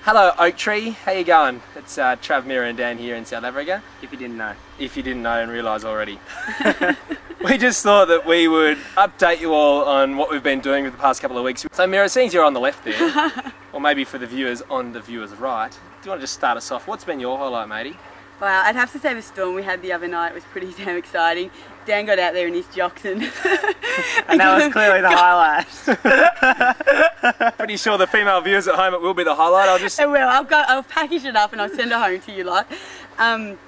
Hello Oak Tree, how you going? It's Trav, Mira and Dan here in South Africa. If you didn't know. If you didn't know and realise already. We just thought that we would update you all on what we've been doing for the past couple of weeks. So Mira, seeing you're on the left there, or maybe for the viewers on the viewers' right, do you want to just start us off? What's been your highlight, matey? Wow, I'd have to say the storm we had the other night was pretty damn exciting. Dan got out there in his jocks and that was clearly the highlight. Pretty sure the female viewers at home, it will be the highlight. I'll package it up and I'll send it home to you lot. And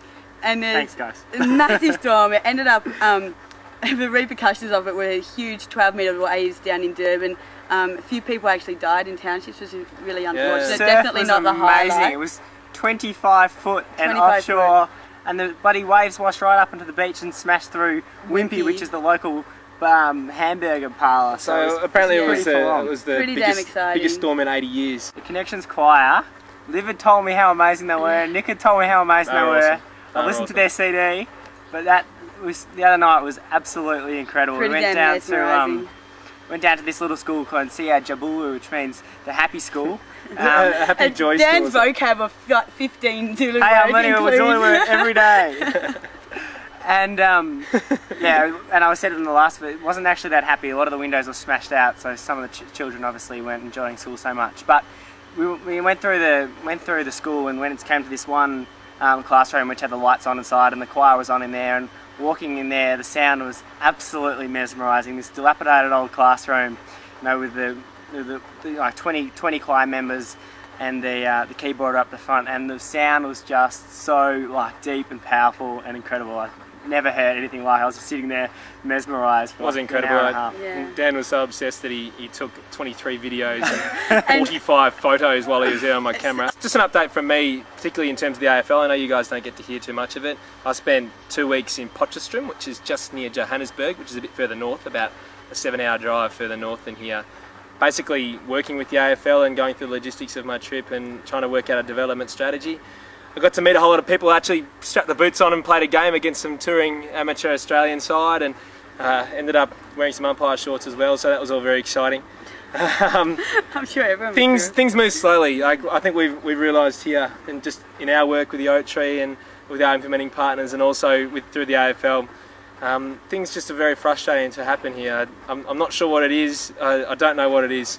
there's Thanks, guys. a massive storm. It ended up, the repercussions of it were huge 12-metre waves down in Durban. A few people actually died in townships, which was really unfortunate. Yeah. Definitely not the highlight. It was 25 foot and offshore, and the bloody waves washed right up into the beach and smashed through Wimpy, which is the local hamburger parlour. So apparently it was the biggest storm in 80 years. The Connections Choir, Liv had told me how amazing they were, Nick had told me how amazing they were. I listened to their CD, but the other night was absolutely incredible. We went down to this little school called Sia Jabulu, which means the happy school. Happy joy Dan's vocab of 15 Zulu words. Hey, I'm learning a Zulu word every day. And yeah, and I said it in the last bit, it wasn't actually that happy. A lot of the windows were smashed out, so some of the children obviously weren't enjoying school so much. But we went through the school, and when it came to this one classroom which had the lights on inside and the choir was on in there, and walking in there, the sound was absolutely mesmerising. This dilapidated old classroom, you know, with the like 20 choir members and the keyboard up the front, and the sound was just so like deep and powerful and incredible. I never heard anything like it. I was just sitting there mesmerised. It was incredible. Yeah. Dan was so obsessed that he took 23 videos and 45 photos while he was there on my camera. Just an update from me, particularly in terms of the AFL. I know you guys don't get to hear too much of it. I spent 2 weeks in Potchefstroom, which is just near Johannesburg, which is a bit further north, about a 7-hour drive further north than here. Basically working with the AFL and going through the logistics of my trip and trying to work out a development strategy. I got to meet a whole lot of people, actually strapped the boots on and played a game against some touring amateur Australian side, and ended up wearing some umpire shorts as well, so that was all very exciting. I'm sure everyone things move slowly. I think we've realised here, and just in our work with the Oak Tree and with our implementing partners, and also through the AFL, things just are very frustrating to happen here. I'm not sure what it is. I don't know what it is,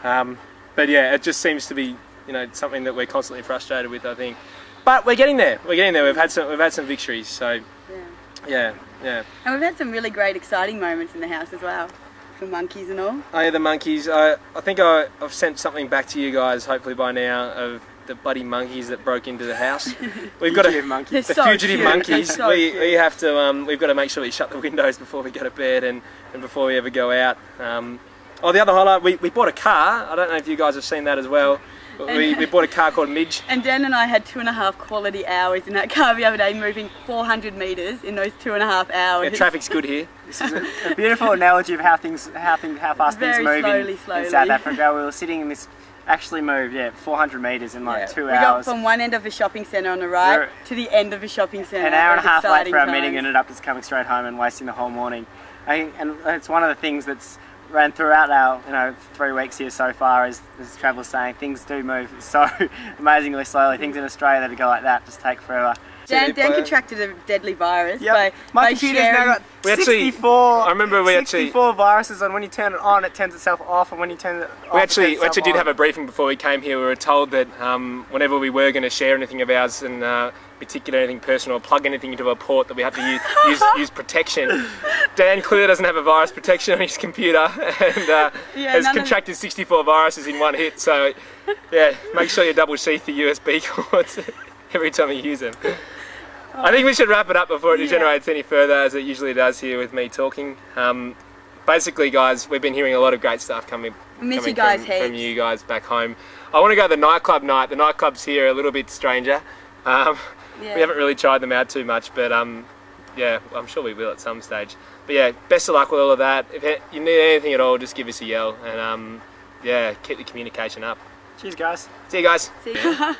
but yeah, it just seems to be, you know, something that we're constantly frustrated with, I think. But we're getting there. We're getting there. We've had some victories. So yeah. And we've had some really great, exciting moments in the house as well, for monkeys and all. Oh yeah, the monkeys. I think I've sent something back to you guys, hopefully by now, of the bloody monkeys that broke into the house. We've got monkeys. The fugitive monkeys. We have to. We've got to make sure we shut the windows before we go to bed and before we ever go out. Oh, the other highlight, we bought a car. I don't know if you guys have seen that as well. We bought a car called Midge. And Dan and I had 2.5 quality hours in that car the other day, moving 400 metres in those 2.5 hours. Yeah, traffic's good here. This is a beautiful analogy of how fast things move in South Africa. We were sitting in this, actually moved, 400 metres in like 2 hours. We got from one end of the shopping centre on the right to the end of the shopping centre. An hour and a half late for our meeting, ended up just coming straight home and wasting the whole morning. And it's one of the things that's ran throughout our 3 weeks here so far, as Trav was saying, things do move so amazingly slowly. Things in Australia that go like that just take forever. Dan contracted a deadly virus by computer's now got 64. I remember 64 viruses on. When you turn it on, it turns itself off, and when you turn it off, we actually did have a briefing before we came here. We were told that whenever we were going to share anything of ours, and particular anything personal, or plug anything into a port, that we have to use protection. Dan clearly doesn't have a virus protection on his computer, and has contracted 64 viruses in one hit. So yeah, make sure you double sheath the USB cords every time you use them. I think we should wrap it up before it degenerates any further, as it usually does here with me talking. Basically, guys, we've been hearing a lot of great stuff coming from you guys back home. I want to go to the nightclub night. The nightclubs here are a little bit stranger. We haven't really tried them out too much, but yeah, I'm sure we will at some stage. But yeah, best of luck with all of that. If you need anything at all, just give us a yell, and yeah, keep the communication up. Cheers, guys. See you guys. See you.